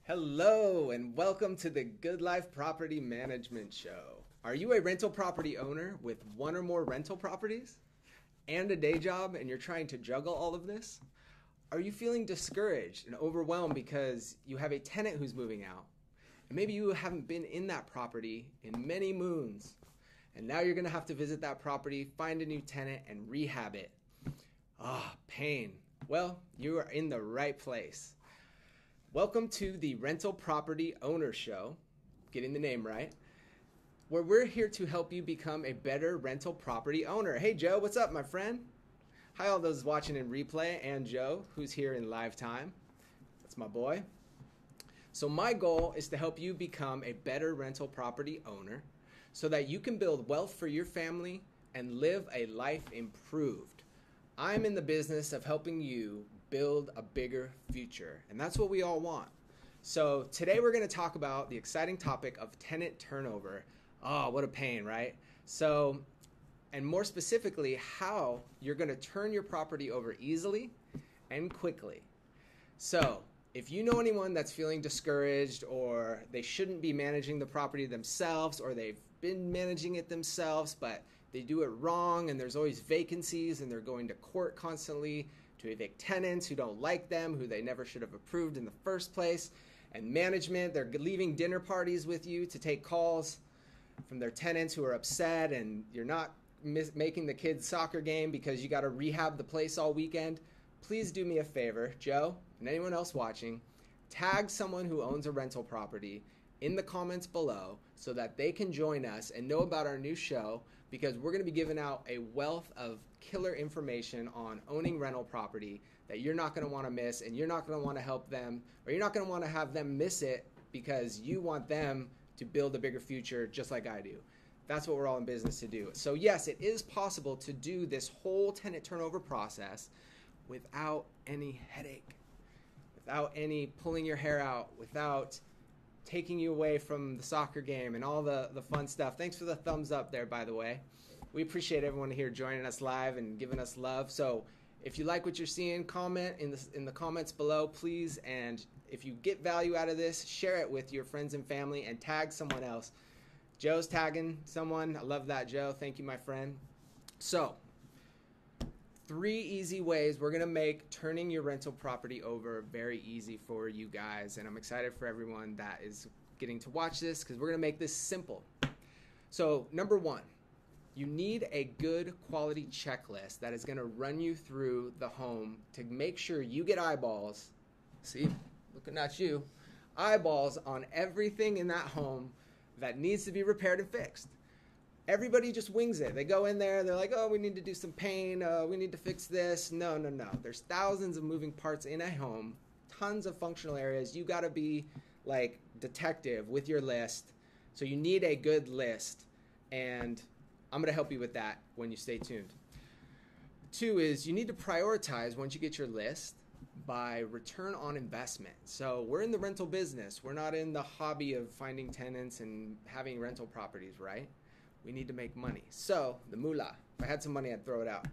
Hello and welcome to the Good Life Property Management Show. Are you a rental property owner with one or more rental properties and a day job and you're trying to juggle all of this? Are you feeling discouraged and overwhelmed because you have a tenant who's moving out? And maybe you haven't been in that property in many moons. And now you're going to have to visit that property, find a new tenant, and rehab it. Pain. Well, you are in the right place. Welcome to the Rental Property Owner Show, getting the name right, where we're here to help you become a better rental property owner. Hey Joe, what's up my friend? Hi all those watching in replay and Joe, who's here in live time. That's my boy. So my goal is to help you become a better rental property owner so that you can build wealth for your family and live a life improved. I'm in the business of helping you build a bigger future, and that's what we all want. So today we're going to talk about the exciting topic of tenant turnover. What a pain, right? So, and more specifically, how you're going to turn your property over easily and quickly. So, if you know anyone that's feeling discouraged or they shouldn't be managing the property themselves or they've been managing it themselves but they do it wrong and there's always vacancies and they're going to court constantly to evict tenants who don't like them, who they never should have approved in the first place, and management, they're leaving dinner parties with you to take calls from their tenants who are upset and you're not making the kids' soccer game because you got to rehab the place all weekend. Please do me a favor, Joe, and anyone else watching, tag someone who owns a rental property in the comments below so that they can join us and know about our new show, because we're going to be giving out a wealth of killer information on owning rental property that you're not going to want to miss, and you're not going to want to help them, or you're not going to want to have them miss it because you want them to build a bigger future just like I do. That's what we're all in business to do. So yes, it is possible to do this whole tenant turnover process without any headache, without any pulling your hair out, without taking you away from the soccer game and all the fun stuff. Thanks for the thumbs up there, by the way. We appreciate everyone here joining us live and giving us love. So if you like what you're seeing, comment in the comments below, please. And if you get value out of this, share it with your friends and family and tag someone else. Joe's tagging someone. I love that, Joe. Thank you, my friend. So 3 easy ways we're going to make turning your rental property over very easy for you guys. And I'm excited for everyone that is getting to watch this because we're going to make this simple. So number 1, you need a good quality checklist that is going to run you through the home to make sure you get eyeballs. See, looking at you, eyeballs on everything in that home that needs to be repaired and fixed. Everybody just wings it. They go in there, they're like, oh, we need to do some paint, we need to fix this. No. There's thousands of moving parts in a home, tons of functional areas. You got to be like detective with your list. So you need a good list, and I'm going to help you with that when you stay tuned. 2 is you need to prioritize once you get your list by return on investment. So we're in the rental business. We're not in the hobby of finding tenants and having rental properties, right? We need to make money. So the moolah, if I had some money, I'd throw it out.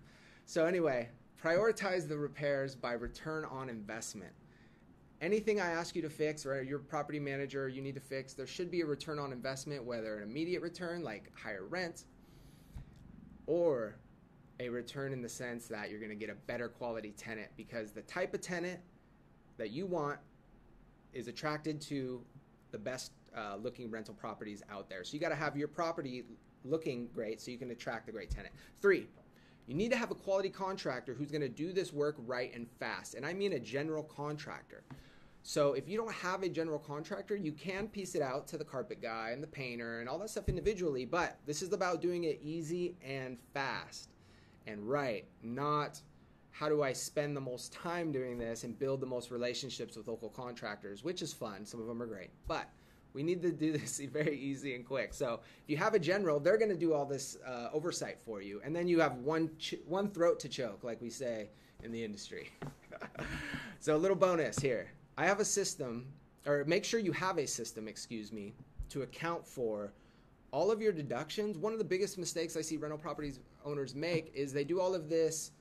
So anyway, prioritize the repairs by return on investment. Anything I ask you to fix, or your property manager you need to fix, there should be a return on investment, whether an immediate return like higher rent, or a return in the sense that you're going to get a better quality tenant, because the type of tenant that you want is attracted to the best looking rental properties out there. So you got to have your property looking great so you can attract the great tenant. 3, you need to have a quality contractor who's going to do this work right and fast. And I mean a general contractor. So if you don't have a general contractor, you can piece it out to the carpet guy and the painter and all that stuff individually, but this is about doing it easy and fast and right, not how do I spend the most time doing this and build the most relationships with local contractors, which is fun. Some of them are great, but we need to do this very easy and quick. So if you have a general, they're going to do all this oversight for you. And then you have one throat to choke, like we say in the industry. So a little bonus here. I have a system, or make sure you have a system, to account for all of your deductions. One of the biggest mistakes I see rental properties owners make is they do all of this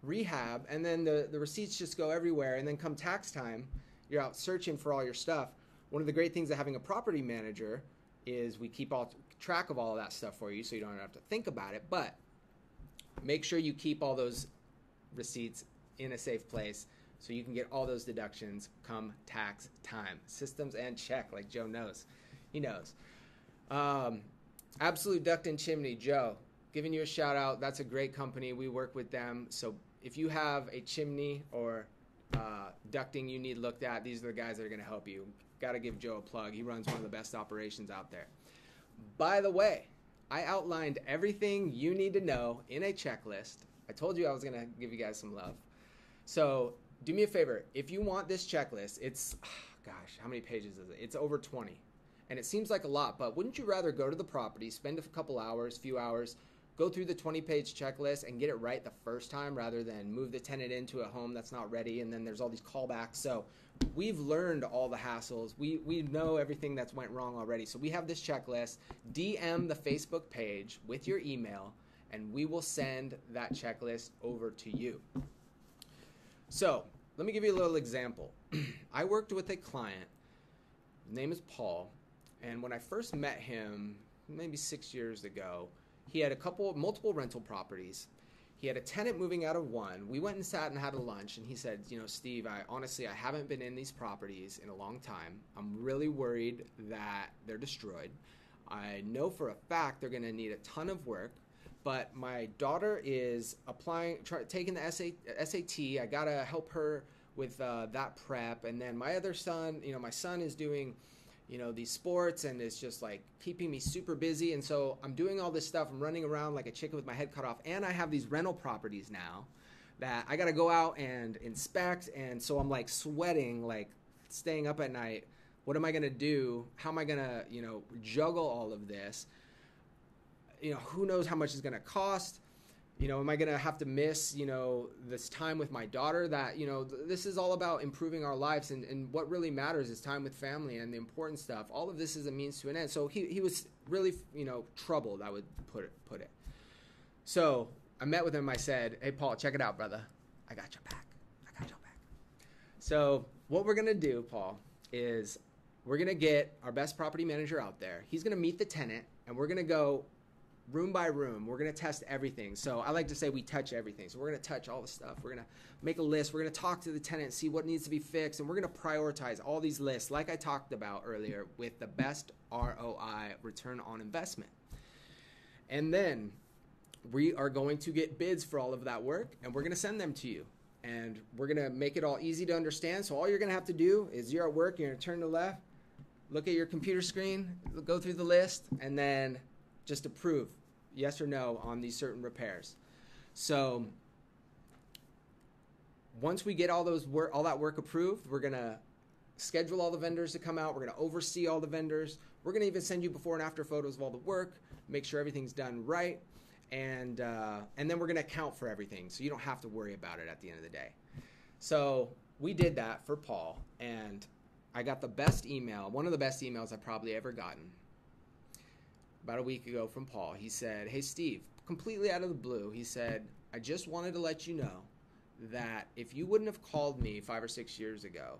rehab and then the receipts just go everywhere, and then come tax time, you're out searching for all your stuff. One of the great things of having a property manager is we keep all track of all of that stuff for you, so you don't have to think about it. But make sure you keep all those receipts in a safe place so you can get all those deductions come tax time. Systems and check, like Joe knows. He knows. Absolute Duct and Chimney, Joe, giving you a shout out. That's a great company. We work with them. So if you have a chimney or ducting you need looked at, these are the guys that are going to help you. Got to give Joe a plug. He runs one of the best operations out there. By the way, I outlined everything you need to know in a checklist. I told you I was going to give you guys some love. So do me a favor. If you want this checklist, it's, gosh, how many pages is it? It's over 20. And it seems like a lot, but wouldn't you rather go to the property, spend a couple hours, few hours, go through the 20-page checklist and get it right the first time rather than move the tenant into a home that's not ready and then there's all these callbacks. So we've learned all the hassles. We know everything that's went wrong already. So we have this checklist. DM the Facebook page with your email and we will send that checklist over to you. So let me give you a little example. I worked with a client. His name is Paul. And when I first met him, maybe 6 years ago, he had multiple rental properties. He had a tenant moving out of one. We went and sat and had a lunch, and he said, Steve, I haven't been in these properties in a long time. I'm really worried that they're destroyed. I know for a fact they're going to need a ton of work, but my daughter is taking the SAT. I got to help her with that prep. And then my other son, my son is doing these sports and it's just like keeping me super busy. And so I'm doing all this stuff. I'm running around like a chicken with my head cut off. And I have these rental properties now that I got to go out and inspect. And so I'm like sweating, like staying up at night. What am I going to do? How am I going to, juggle all of this? Who knows how much it's going to cost? Am I going to have to miss, this time with my daughter that, this is all about improving our lives and what really matters is time with family and the important stuff. All of this is a means to an end. So he was really, troubled, I would put it. So I met with him. I said, hey, Paul, check it out, brother. I got your back. So what we're going to do, Paul, is we're going to get our best property manager out there. He's going to meet the tenant and we're going to go room by room. We're going to test everything. So I like to say we touch everything. So we're going to touch all the stuff. We're going to make a list. We're going to talk to the tenant, see what needs to be fixed. And we're going to prioritize all these lists like I talked about earlier with the best ROI, return on investment. And then we are going to get bids for all of that work and we're going to send them to you. And we're going to make it all easy to understand. So all you're going to have to do is you're at work, you're going to turn to the left, look at your computer screen, go through the list, and then just approve yes or no on these certain repairs. So once we get all that work approved, we're going to schedule all the vendors to come out. We're going to oversee all the vendors. We're going to even send you before and after photos of all the work, make sure everything's done right, and then we're going to account for everything so you don't have to worry about it at the end of the day. So we did that for Paul, and I got the best email, one of the best emails I've probably ever gotten, about a week ago from Paul. He said, hey, Steve, completely out of the blue, he said, I just wanted to let you know that if you wouldn't have called me 5 or 6 years ago,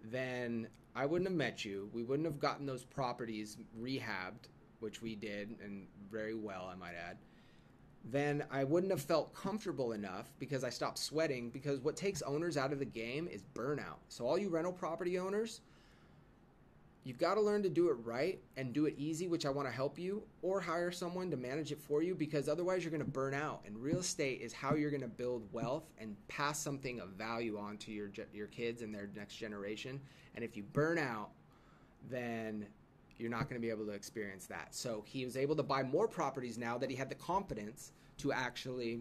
then I wouldn't have met you. We wouldn't have gotten those properties rehabbed, which we did, and very well, I might add. Then I wouldn't have felt comfortable enough because I stopped sweating, because what takes owners out of the game is burnout. So all you rental property owners, you've got to learn to do it right and do it easy, which I want to help you, or hire someone to manage it for you, because otherwise you're going to burn out. And real estate is how you're going to build wealth and pass something of value on to your kids and their next generation. And if you burn out, then you're not going to be able to experience that. So he was able to buy more properties now that he had the confidence to actually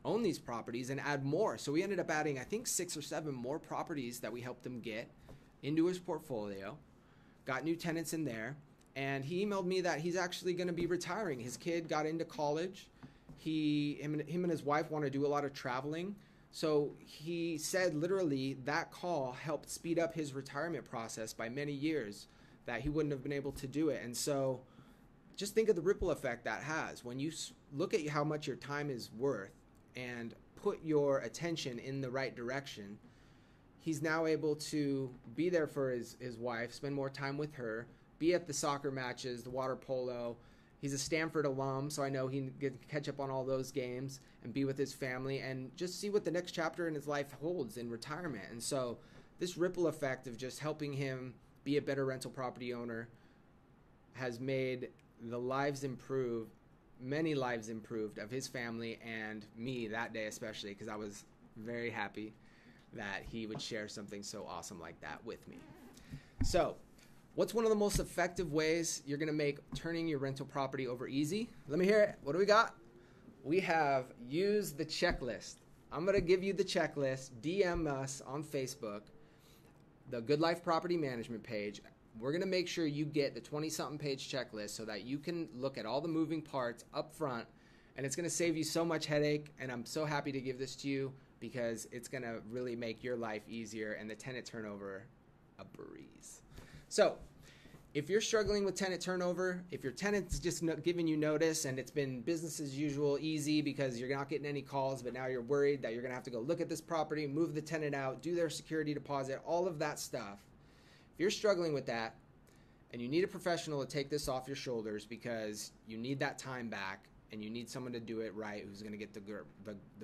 own these properties and add more. So we ended up adding, I think, 6 or 7 more properties that we helped him get into his portfolio, got new tenants in there, and he emailed me that he's actually going to be retiring. His kid got into college. Him and his wife want to do a lot of traveling. So he said literally that call helped speed up his retirement process by many years that he wouldn't have been able to do it. And so just think of the ripple effect that has. When you look at how much your time is worth and put your attention in the right direction, he's now able to be there for his wife, spend more time with her, be at the soccer matches, the water polo. He's a Stanford alum, so I know he can catch up on all those games and be with his family and just see what the next chapter in his life holds in retirement. And so this ripple effect of just helping him be a better rental property owner has made the lives improve, many lives improved of his family and me that day especially, because I was very happy that he would share something so awesome like that with me. So, what's one of the most effective ways you're going to make turning your rental property over easy? Let me hear it. What do we got? We have use the checklist. I'm going to give you the checklist. DM us on Facebook, the Good Life Property Management page. We're going to make sure you get the 20-something page checklist so that you can look at all the moving parts up front, and it's going to save you so much headache, and I'm so happy to give this to you because it's going to really make your life easier and the tenant turnover a breeze. So, if you're struggling with tenant turnover, if your tenant's just giving you notice and it's been business as usual, easy because you're not getting any calls, but now you're worried that you're going to have to go look at this property, move the tenant out, do their security deposit, all of that stuff. If you're struggling with that and you need a professional to take this off your shoulders because you need that time back and you need someone to do it right who's going to get the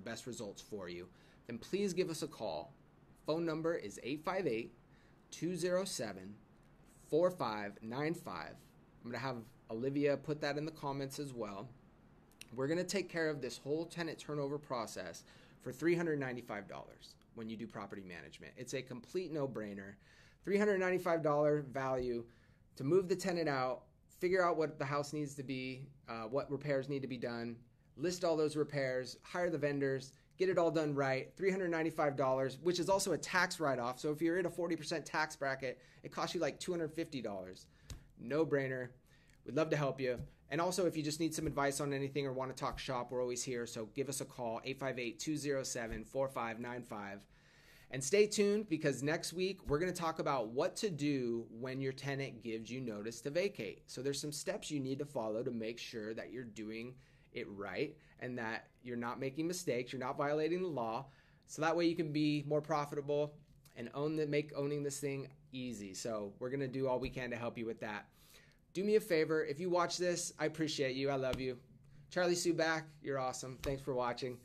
best results for you, then please give us a call. Phone number is 858-207-4595. I'm going to have Olivia put that in the comments as well. We're going to take care of this whole tenant turnover process for $395 when you do property management. It's a complete no-brainer. $395 value to move the tenant out, figure out what the house needs to be, what repairs need to be done, list all those repairs, hire the vendors, get it all done right. $395, which is also a tax write-off. So if you're in a 40% tax bracket, it costs you like $250. No brainer. We'd love to help you. And also, if you just need some advice on anything or want to talk shop, we're always here. So give us a call, 858-207-4595. And stay tuned because next week we're going to talk about what to do when your tenant gives you notice to vacate. So there's some steps you need to follow to make sure that you're doing it right and that you're not making mistakes, you're not violating the law, so that way you can be more profitable and make owning this thing easy. So we're going to do all we can to help you with that. Do me a favor, if you watch this, I appreciate you, I love you. Charlie Sue back, you're awesome, thanks for watching.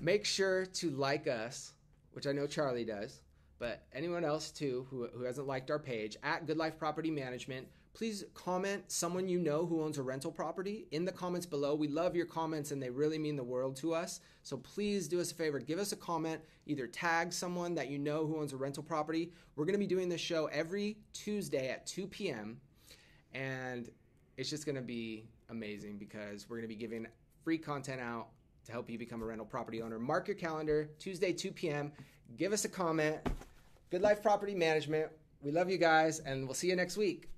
Make sure to like us, which I know Charlie does, but anyone else too who hasn't liked our page, at Good Life Property Management. Please comment someone you know who owns a rental property in the comments below. We love your comments and they really mean the world to us. So please do us a favor, give us a comment, either tag someone that you know who owns a rental property. We're going to be doing this show every Tuesday at 2 p.m. and it's just going to be amazing because we're going to be giving free content out to help you become a rental property owner. Mark your calendar, Tuesday, 2 p.m. Give us a comment. Good Life Property Management. We love you guys, and we'll see you next week.